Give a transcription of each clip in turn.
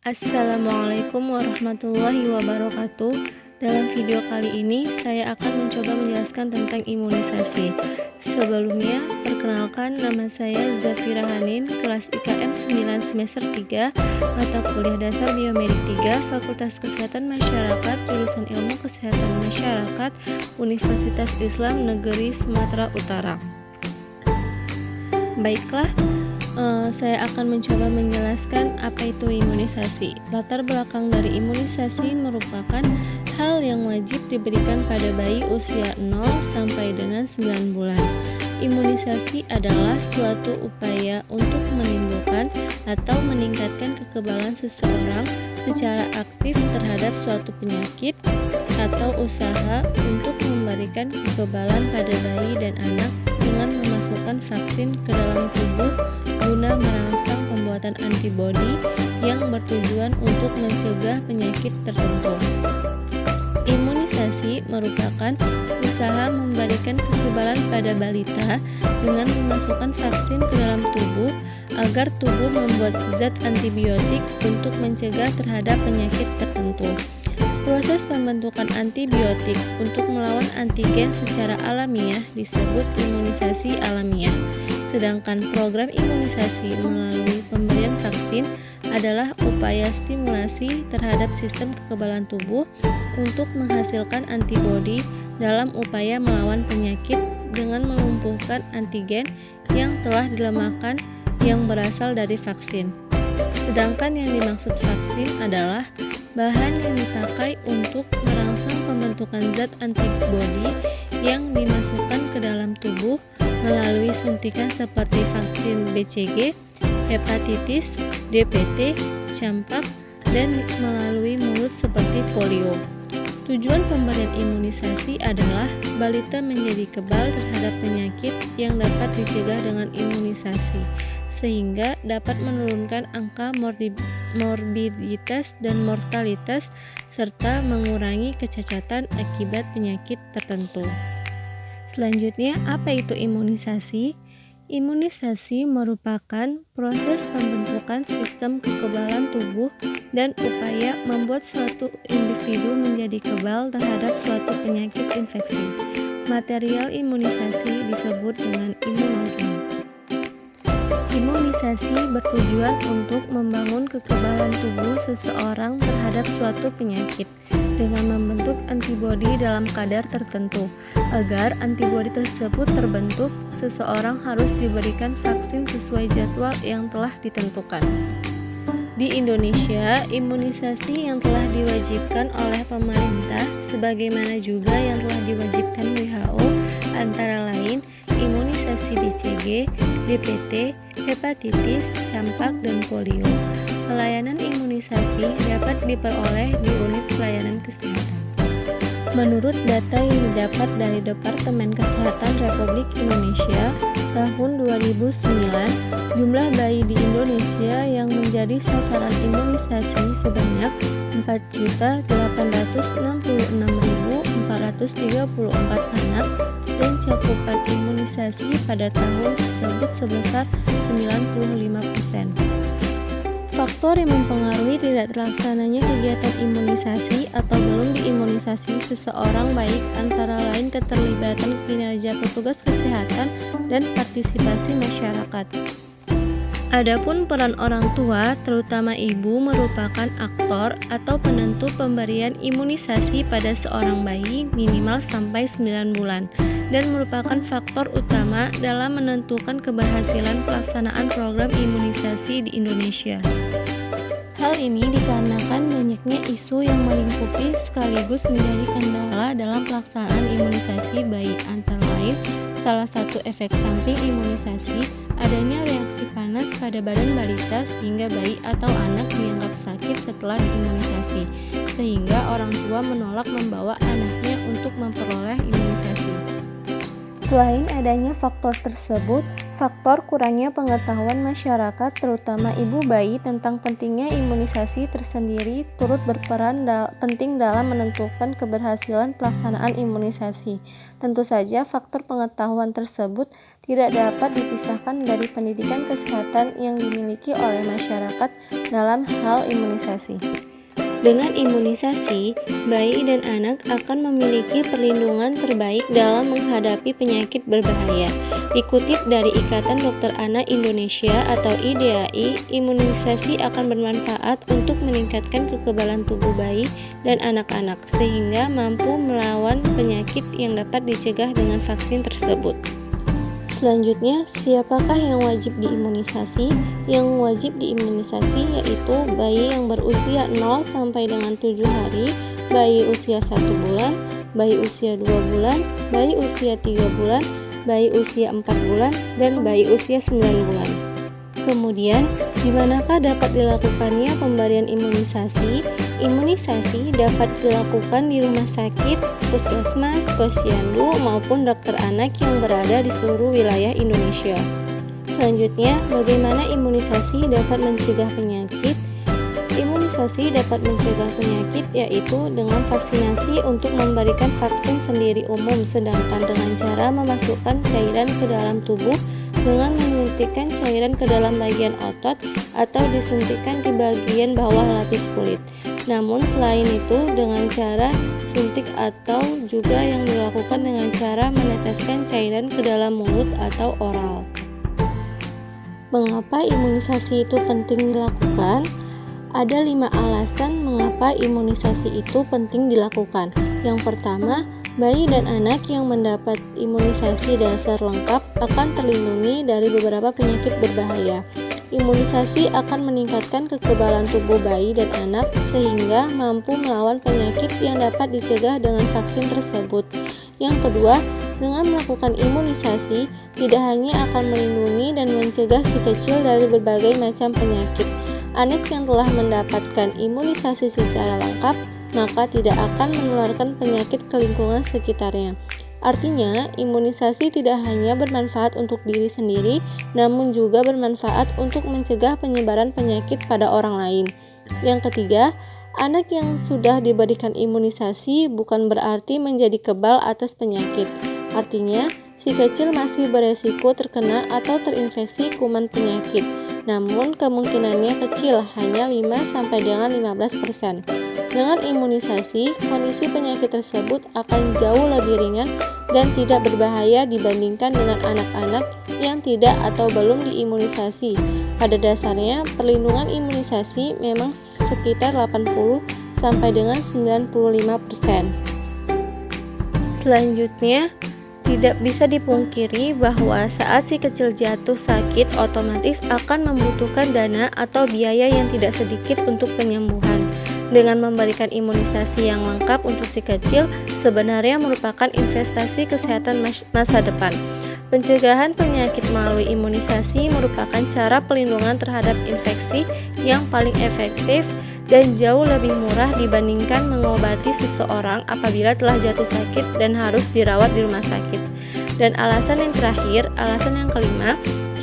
Assalamualaikum warahmatullahi wabarakatuh. Dalam video kali ini saya akan mencoba menjelaskan tentang imunisasi. Sebelumnya, perkenalkan, nama saya Zafira Hanin, kelas IKM 9 semester 3, mata kuliah dasar Biomedik 3, Fakultas Kesehatan Masyarakat, jurusan Ilmu Kesehatan Masyarakat, Universitas Islam Negeri Sumatera Utara. Baiklah, saya akan mencoba menjelaskan apa itu imunisasi. Latar belakang dari imunisasi merupakan hal yang wajib diberikan pada bayi usia 0 sampai dengan 9 bulan. Imunisasi adalah suatu upaya untuk menimbulkan atau meningkatkan kekebalan seseorang secara aktif terhadap suatu penyakit atau usaha untuk memberikan kekebalan pada bayi dan anak dengan memasukkan vaksin ke dalam tubuh guna merangsang pembuatan antibodi yang bertujuan untuk mencegah penyakit tertentu. Imunisasi merupakan usaha memberikan kekebalan pada balita dengan memasukkan vaksin ke dalam tubuh agar tubuh membuat zat antibiotik untuk mencegah terhadap penyakit tertentu. Proses pembentukan antibiotik untuk melawan antigen secara alamiah disebut imunisasi alamiah. Sedangkan program imunisasi melalui pemberian vaksin adalah upaya stimulasi terhadap sistem kekebalan tubuh untuk menghasilkan antibodi dalam upaya melawan penyakit dengan melumpuhkan antigen yang telah dilemahkan yang berasal dari vaksin. Sedangkan yang dimaksud vaksin adalah bahan yang dipakai untuk merangsang pembentukan zat antibodi yang dimasukkan ke dalam tubuh melalui suntikan seperti vaksin BCG, hepatitis, DPT, campak, dan melalui mulut seperti polio. Tujuan pemberian imunisasi adalah balita menjadi kebal terhadap penyakit yang dapat dicegah dengan imunisasi, sehingga dapat menurunkan angka morbiditas dan mortalitas serta mengurangi kecacatan akibat penyakit tertentu. Selanjutnya, apa itu imunisasi? Imunisasi merupakan proses pembentukan sistem kekebalan tubuh dan upaya membuat suatu individu menjadi kebal terhadap suatu penyakit infeksi. Material imunisasi disebut dengan imunogen. Imunisasi bertujuan untuk membangun kekebalan tubuh seseorang terhadap suatu penyakit dengan membentuk antibodi dalam kadar tertentu. Agar antibodi tersebut terbentuk, seseorang harus diberikan vaksin sesuai jadwal yang telah ditentukan. Di Indonesia, imunisasi yang telah diwajibkan oleh pemerintah sebagaimana juga yang telah diwajibkan WHO antara lain imunisasi BCG, DPT, hepatitis, campak, dan polio. Pelayanan imunisasi dapat diperoleh di unit pelayanan kesehatan. Menurut data yang didapat dari Departemen Kesehatan Republik Indonesia tahun 2009, jumlah bayi di Indonesia yang menjadi sasaran imunisasi sebanyak 4.866.434 anak dan cakupan imunisasi pada tahun tersebut sebesar 95%. Faktor yang mempengaruhi tidak terlaksananya kegiatan imunisasi atau belum diimunisasi seseorang baik antara lain keterlibatan kinerja petugas kesehatan dan partisipasi masyarakat. Adapun peran orang tua, terutama ibu, merupakan aktor atau penentu pemberian imunisasi pada seorang bayi minimal sampai 9 bulan dan merupakan faktor utama dalam menentukan keberhasilan pelaksanaan program imunisasi di Indonesia. Hal ini dikarenakan banyaknya isu yang melingkupi sekaligus menjadi kendala dalam pelaksanaan imunisasi bayi, antara lain salah satu efek samping imunisasi adanya reaksi panas pada badan balita sehingga bayi atau anak dianggap sakit setelah diimunisasi, sehingga orang tua menolak membawa anaknya untuk memperoleh imunisasi. Selain adanya faktor tersebut, Faktor kurangnya pengetahuan masyarakat, terutama ibu bayi, tentang pentingnya imunisasi tersendiri turut berperan penting dalam menentukan keberhasilan pelaksanaan imunisasi. Tentu saja, faktor pengetahuan tersebut tidak dapat dipisahkan dari pendidikan kesehatan yang dimiliki oleh masyarakat dalam hal imunisasi. Dengan imunisasi, bayi dan anak akan memiliki perlindungan terbaik dalam menghadapi penyakit berbahaya. Dikutip dari Ikatan Dokter Anak Indonesia atau IDAI, imunisasi akan bermanfaat untuk meningkatkan kekebalan tubuh bayi dan anak-anak sehingga mampu melawan penyakit yang dapat dicegah dengan vaksin tersebut. Selanjutnya, siapakah yang wajib diimunisasi? Yang wajib diimunisasi yaitu bayi yang berusia 0 sampai dengan 7 hari, bayi usia 1 bulan, bayi usia 2 bulan, bayi usia 3 bulan, bayi usia 4 bulan, dan bayi usia 9 bulan. Kemudian, di manakah dapat dilakukannya pemberian imunisasi? Imunisasi dapat dilakukan di rumah sakit, puskesmas, posyandu, maupun dokter anak yang berada di seluruh wilayah Indonesia. Selanjutnya, bagaimana imunisasi dapat mencegah penyakit? Imunisasi dapat mencegah penyakit yaitu dengan vaksinasi untuk memberikan vaksin sendiri umum, sedangkan dengan cara memasukkan cairan ke dalam tubuh dengan menyuntikkan cairan ke dalam bagian otot atau disuntikkan di bagian bawah lapis kulit. Namun selain itu dengan cara suntik atau juga yang dilakukan dengan cara meneteskan cairan ke dalam mulut atau oral. Mengapa imunisasi itu penting dilakukan? Ada 5 alasan mengapa imunisasi itu penting dilakukan. Yang pertama, bayi dan anak yang mendapat imunisasi dasar lengkap akan terlindungi dari beberapa penyakit berbahaya. Imunisasi akan meningkatkan kekebalan tubuh bayi dan anak sehingga mampu melawan penyakit yang dapat dicegah dengan vaksin tersebut. Yang kedua, dengan melakukan imunisasi tidak hanya akan melindungi dan mencegah si kecil dari berbagai macam penyakit. Anak yang telah mendapatkan imunisasi secara lengkap maka tidak akan menularkan penyakit ke lingkungan sekitarnya. Artinya, imunisasi tidak hanya bermanfaat untuk diri sendiri, namun juga bermanfaat untuk mencegah penyebaran penyakit pada orang lain. Yang ketiga, anak yang sudah diberikan imunisasi bukan berarti menjadi kebal atas penyakit. Artinya, si kecil masih beresiko terkena atau terinfeksi kuman penyakit, namun kemungkinannya kecil, hanya 5-15%. Dengan imunisasi, kondisi penyakit tersebut akan jauh lebih ringan dan tidak berbahaya dibandingkan dengan anak-anak yang tidak atau belum diimunisasi. Pada dasarnya, perlindungan imunisasi memang sekitar 80-95%. Selanjutnya, tidak bisa dipungkiri bahwa saat si kecil jatuh sakit, otomatis akan membutuhkan dana atau biaya yang tidak sedikit untuk penyembuhan. Dengan memberikan imunisasi yang lengkap untuk si kecil, sebenarnya merupakan investasi kesehatan masa depan. Pencegahan penyakit melalui imunisasi merupakan cara pelindungan terhadap infeksi yang paling efektif dan jauh lebih murah dibandingkan mengobati seseorang apabila telah jatuh sakit dan harus dirawat di rumah sakit. Dan alasan yang terakhir, alasan yang kelima,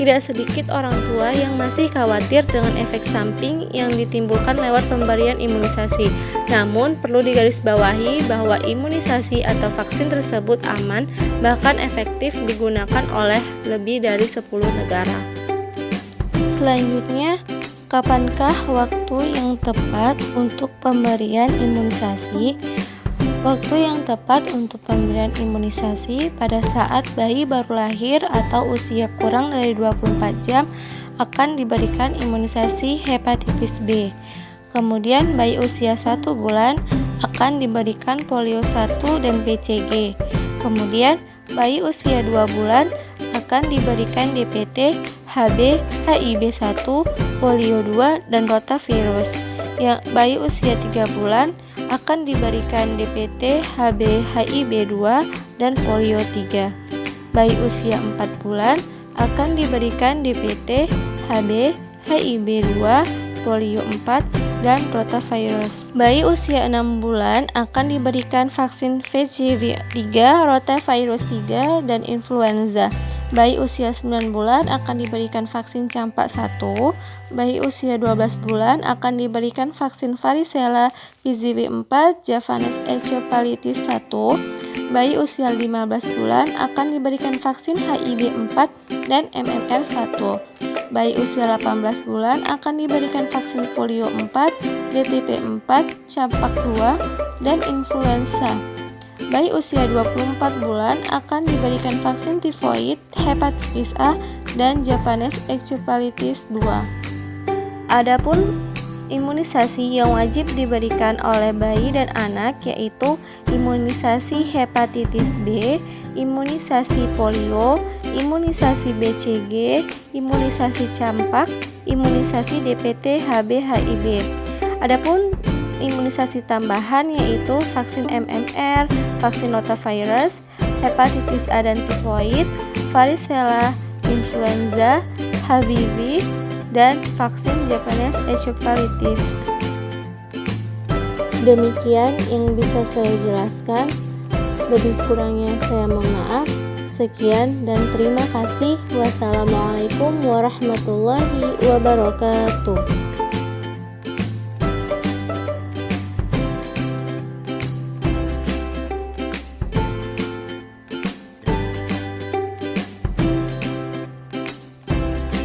tidak sedikit orang tua yang masih khawatir dengan efek samping yang ditimbulkan lewat pemberian imunisasi. Namun, perlu digarisbawahi bahwa imunisasi atau vaksin tersebut aman, bahkan efektif digunakan oleh lebih dari 10 negara. Selanjutnya, kapankah waktu yang tepat untuk pemberian imunisasi? Waktu yang tepat untuk pemberian imunisasi pada saat bayi baru lahir atau usia kurang dari 24 jam akan diberikan imunisasi hepatitis B. Kemudian bayi usia 1 bulan akan diberikan polio 1 dan BCG. Kemudian bayi usia 2 bulan akan diberikan DPT, HB, HIB1, polio 2, dan rotavirus. Yang bayi usia 3 bulan akan diberikan DPT, HB, HIB2, dan polio 3. Bayi usia 4 bulan akan diberikan DPT, HB, HIB2, polio 4, dan rotavirus. Bayi usia 6 bulan akan diberikan vaksin VCV 3, rotavirus 3, dan influenza. Bayi usia 9 bulan akan diberikan vaksin campak 1, bayi usia 12 bulan akan diberikan vaksin varicella, PZV 4, Javanese encephalitis 1, bayi usia 15 bulan akan diberikan vaksin HIB 4 dan MMR 1, bayi usia 18 bulan akan diberikan vaksin polio 4, DTP 4, campak 2, dan influenza. Bayi usia 24 bulan akan diberikan vaksin tifoid, hepatitis A, dan Japanese encephalitis 2. Adapun imunisasi yang wajib diberikan oleh bayi dan anak yaitu imunisasi hepatitis B, imunisasi polio, imunisasi BCG, imunisasi campak, imunisasi DPT, HB, HIV. Adapun imunisasi tambahan yaitu vaksin MMR, vaksin rotavirus, hepatitis A dan tifoid, varicella, influenza, HBV, dan vaksin Japanese encephalitis. Demikian yang bisa saya jelaskan. Lebih kurangnya saya mohon maaf. Sekian dan terima kasih. Wassalamualaikum warahmatullahi wabarakatuh.